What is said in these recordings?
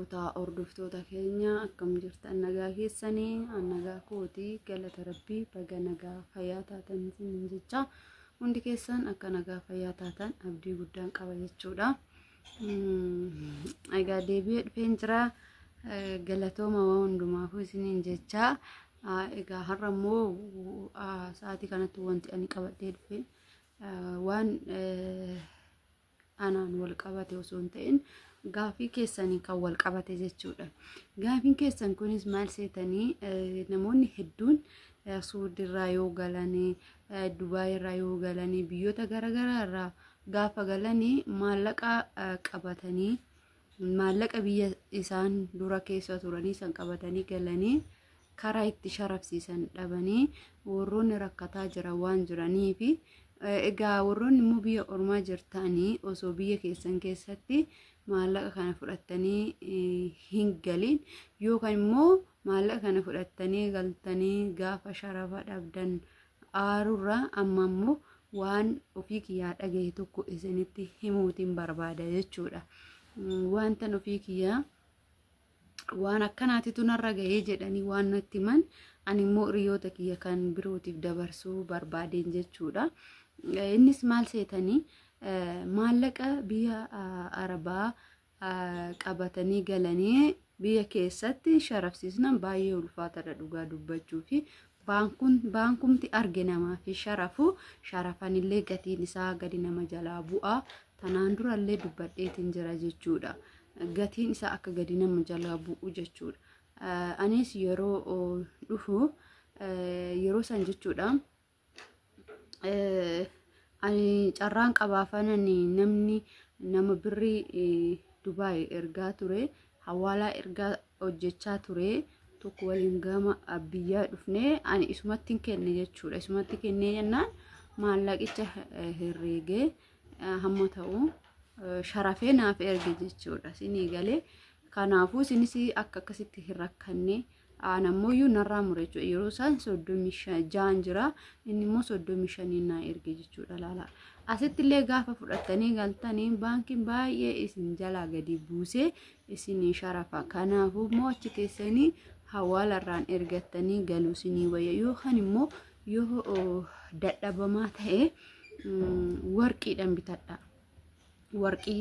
Hordoftoota keenya akkam jirtan nagaa keessanii nagaa kootii galata rabbii baga nagaa fayyaa taatan jecha hundi keessan akka nagaa fayyaa taatan abdii guddaan qaba jechuudha. Egaa deebi'ee dhufeen jira galatooma waan hundumaafuu isiniin jecha egaa har'a immoo sa'aatii kanatti wanti ani qabadhee dhufe waan anaan wal qabate osoo hin ta'in gaafii keessanii kan wal qabate jechuudha. Gaafiin keessan kunis maal seetanii namoonni hedduun Suudiirraa yoo galanii Dubaayirraa yoo galanii biyyoota garaagaraa irraa gaafa galanii maallaqa qabatanii maallaqa biyya isaan dura keessa turanii san qabatanii galanii karaa itti sharafsiisan dhabanii warroonni rakkataa jiran waan jiraniif egaa warroonni immoo biyya ormaa jirtanii osoo biyya keessan keessatti maallaqa kana fudhattanii hin galin yookaan immoo maallaqa kana fudhattanii galtanii gaafa sharafa dhabdan aarurraa amma immoo waan ofii kiyyaa dhagaye tokko isinitti himuutiin barbaada jechuudha. Wanta ofii kiyyaa waan akkanaatitu narra gahee jedhanii waan natti himan ani immoo hiriyoota kiyya kan birootiif dabarsuu barbaadeen jechuudha. Innis maal seetanii maallaqa biyya arabaa qabatanii galanii biyya keessatti sharafsiisnan baay'ee ulfaataadha dhugaa dubbachuu fi baankumti arge namaa fi sharafanillee gatiin isaa gadi nama jalaa bu'aa tanaan durallee dubbadheetiin jira jechuudha. Gatiin isaa akka gadi nama jalaa bu'u jechuudha. Anis yeroo dhufu yeroo san jechuudha. Ani carraan qabaafanani nama birrii Dubaay ergaa ture hawaalaa ergaa hojjechaa ture tokko waliin gama biyyaa dhufnee ani isumatti kenne jechuudha. Isumatti kennee jennaan maallaqicha herreegee hamma ta'u sharafee naaf erge jechuudha. Sinii galee kanaafuu sinis akka akkasitti hin rakkanne anammoyyuu narraa mure jechuudha. Yeroo isaan 36 jira inni immoo 35 naa erge jechuudha. Laala asitti illee gaafa fudhattanii galtanii baankiin baay'ee isin jalaa gadi buusee isinii sharafa. Kanaafuu immoo achi keessanii hawaalarraan ergattanii galuu isinii wayya yookaan immoo yoo dadhabamaa ta'e warqiidhaan bitadha. Warqii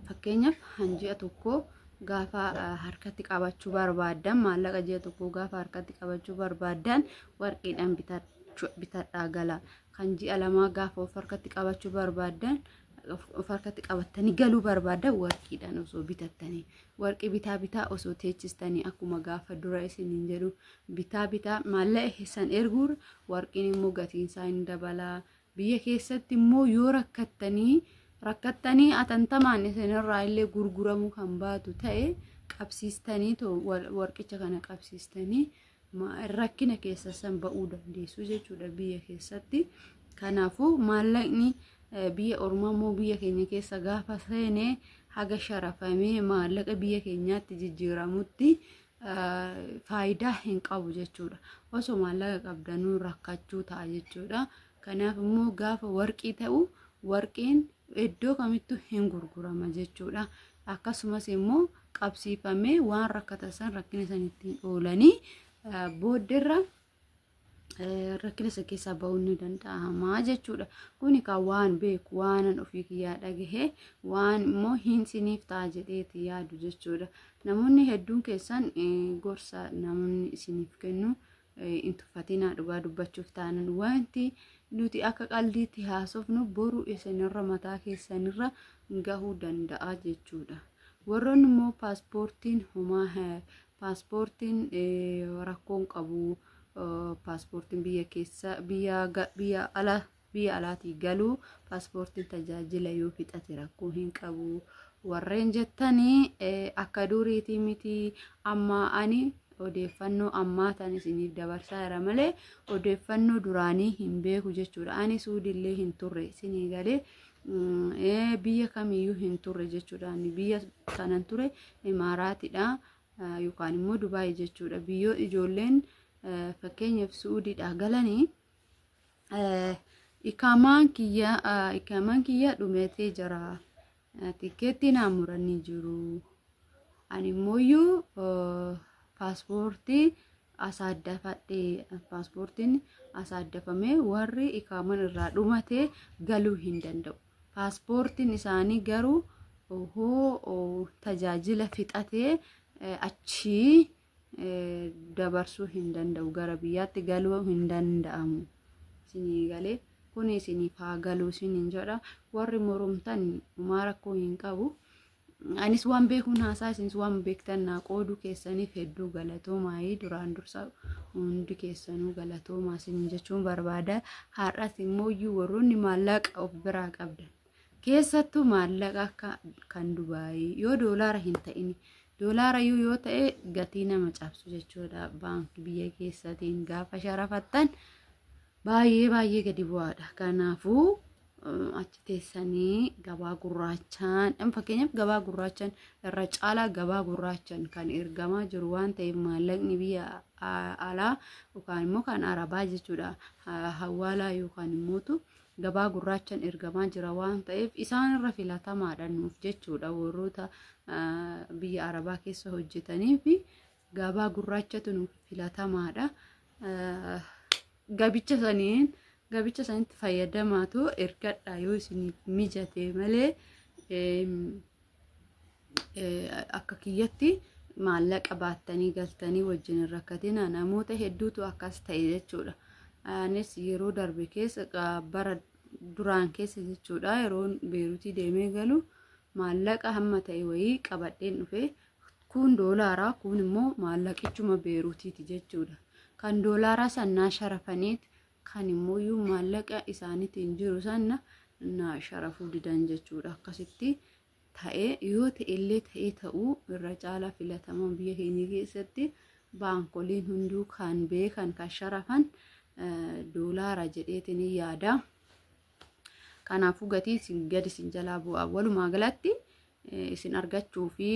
fakkeenyaaf hanji'a tokko gaafa harkatti qabachuu barbaadan maallaqa ji'a tokko gaafa harkatti qabachuu barbaadan warqiidhaan bitadhaa gala. Kan ji'a lamaa gaafa of harkatti qabachuu barbaadan of harkatti qabatanii galuu barbaadan warqiidhaan osoo bitattanii warqii bitaa osoo teechistanii akkuma gaafa dura isiniin jedhu bitaa maallaqa keessan erguur warqiin immoo gatiin isaa hin dabalaa. Biyya keessatti immoo yoo rakkattanii atantamaan isinirraa illee gurguramuu kan baatu ta'e qabsiistanii warqicha kana qabsiistanii rakkina keessa san ba'uu dandeessu jechuudha biyya keessatti. Kanaafuu maallaqni biyya ormaa immoo biyya keenya keessa gaafa seenee haga sharafamee maallaqa biyya keenyaatti jijjiiramutti faayidaa hin qabu jechuudha. Osoo maallaqa qabdanuu rakkachuu ta'a jechuudha. Kanaaf immoo gaafa warqii ta'u warqiin iddoo kamittuu hin gurgurama jechuudha. Akkasumas immoo qabsiifamee waan rakkata san rakkina sanitti oolanii booddeerra rakkina isa keessaa ba'uun ni danda'ama jechuudha. Kuni kan waan beeku waanan ofii kiyyaa dhagahe waan immoo hin siniif ta'a jedheeti yaadu jechuudha. Namoonni hedduun keessan gorsa namoonni isiniif kennu hin tuffatinaa dhugaa dubbachuuf taanan wanti nuti akka qaldiitti haasofnu boru isinirra mataa keessanirra gahuu danda'a jechuudha. Warroonni immoo paaspoortiin rakkoon qabu paaspoortiin biyya keessa biyya alaatii galuu paaspoortiin tajaajila yoo fixate rakkoo hin qabu warreen jettanii akka duriitii miti amma ani odeeffannoo ammaa tan isiniif dabarsaa jira malee odeeffannoo duraanii hin beeku jechuudha. Ani Suudiillee hin turre isinii galee biyya kamiyyuu hin turre jechuudha. Ani biyya sanan ture Imaaraatidha yookaan immoo Dubaay jechuudha. Biyyoo ijoolleen fakkeenyaaf Suudiidhaa galanii ikaamaan kiyya dhumeetee jira. Tikeettii naa muranii jiru. ani mooyyuu paaspoortii asaddafadhe paaspoortiin asaddafame warri ikaaman irraa dhumate galuu hin danda'u. Paaspoortiin isaanii garuu tajaajila fixatee achi dabarsuu hin danda'u, gara biyyaatti galuu hin danda'amu. Isinii galee kun isinii haa galuu isiniin jedha. Warri moromtan maara koo hin qabu. Anis waan beekuun haasaa isinis waan beektan naa qoodu keessaniif hedduu galatoomaa. Duraan dursa hundi keessanuu galatoomaa isin jechuun barbaada. Har'as immoo warroonni maallaqa of biraa qabdan keessattuu maallaqa akka kan Dubaayii yoo doolaara hin ta'in doolaara yoo ta'e gatii nama cabsu jechuudha. Baankii biyya keessatiin gaafa sharafattan baay'ee gadi bu'aadha. Kanaafuu achi teessanii gabaa gurraachaan fakkeenyaaf gabaa gurraachaan irra caalaa gabaa gurraachaan kan ergamaa jiru waan ta'eef maallaqni biyya alaa yookaan immoo kan arabaa jechuudha hawaalaa yookaan immoo gabaa gurraachaan ergamaa jira waan ta'eef isaan irra filatamaadha nuuf jechuudha. Warroota biyya arabaa keessa hojjetanii fi gabaa gurraachatu nuuf filatamaadha. Gabicha sanitti fayyadamaatu ergadha yoo isiniif mijate malee akka kiyyatti maallaqa baattanii galtanii wajjin rakkatina namoota hedduutu akkas ta'e jechuudha. Anis yeroo darbe keessa bara duraan keessa jechuudha yeroo Beeruutii deemee galu maallaqa hamma ta'e wayii qabadheen dhufe kun doolaaraa kun immoo maallaqichuma Beeruutiiti jechuudha. Kan doolaaraa sannaa sharafaniit kan immoo maallaqa isaaniitiin jiru sanna na sharafuu didan jechuudha. Akkasitti ta'ee yoo ta'ellee ta'ee ta'uu irra caalaa filatamaa biyya keenya keessatti baankoliin hunduu kan beekan kan sharafan doolaara jedheetiin yaada. Kanaafuu gatii gadi isin jalaa bu'aa. Walumaa galatti isin argachuu fi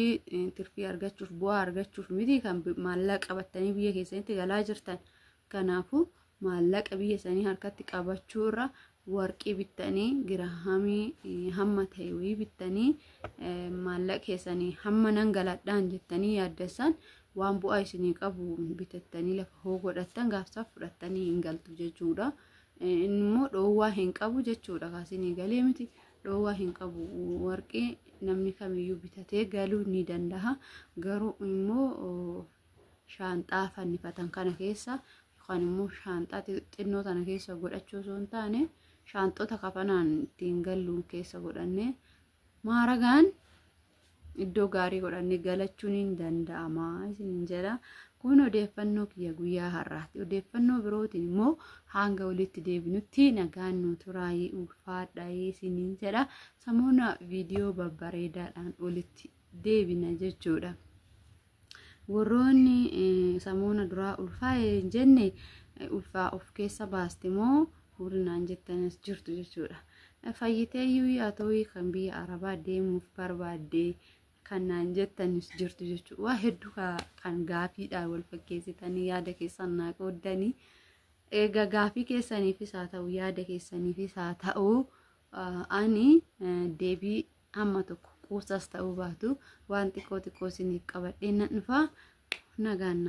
tirfii argachuuf bu'aa argachuuf miti kan maallaqa qabattanii biyya keessatti galaa jirtan. Kanaafuu maallaqa biyya sanii harkatti qabachuu irra warqii bittanii girahamii hamma ta'e wayii bittanii maallaqa keessanii hamma nan galadhaan jettanii yaaddessan waan bu'aa isinii qabu bitattanii lafa hoo godhattan gaafsa fudhattanii hin galtu jechuudha. Immoo dhoowwaa hin qabu jechuudha. Kaasinii galee miti dhoowwaa hin qabu. Warqii namni kamiyyuu bitatee galuu ni danda'a. Garuu immoo shaanxaa fannifatan kana keessa yookaan immoo shaanxaa xinnoo tana keessa godhachuu osoo hin taane shaanxota kafanaan ittiin galluun keessa godhannee maaragaan iddoo gaarii godhannee galachuun ni danda'ama isin jedha. Kun odeeffannoo kiyya guyyaa har'aati. Odeeffannoo birootiin immoo hanga walitti deebinutti nagaan nu turaayii ulfaadhaa isiniin jedha. Samoona viidiyoo babbareedaadhaan walitti deebina jechuudha. Warroonni samoona duraa ulfaa'ee jenne ulfaa of keessa baaste moo hurinaan jettanis jirtu jechuudha. Fayyiteeyyuu yaa ta'uu kan biyya arabaa deemuuf barbaadde kanaan jettanis jirtu jechuudha. Waa hedduu kan gaafiidhaan wal fakkeessitanii yaada keessan naa qooddanii egaa gaafii keessaniifis haa ta'u yaada keessaniifis haa ta'u ani deebii amma tokko kuusas ta'uu baatu waan xiqqoo isiniif qabadhee nan dhufa nagaan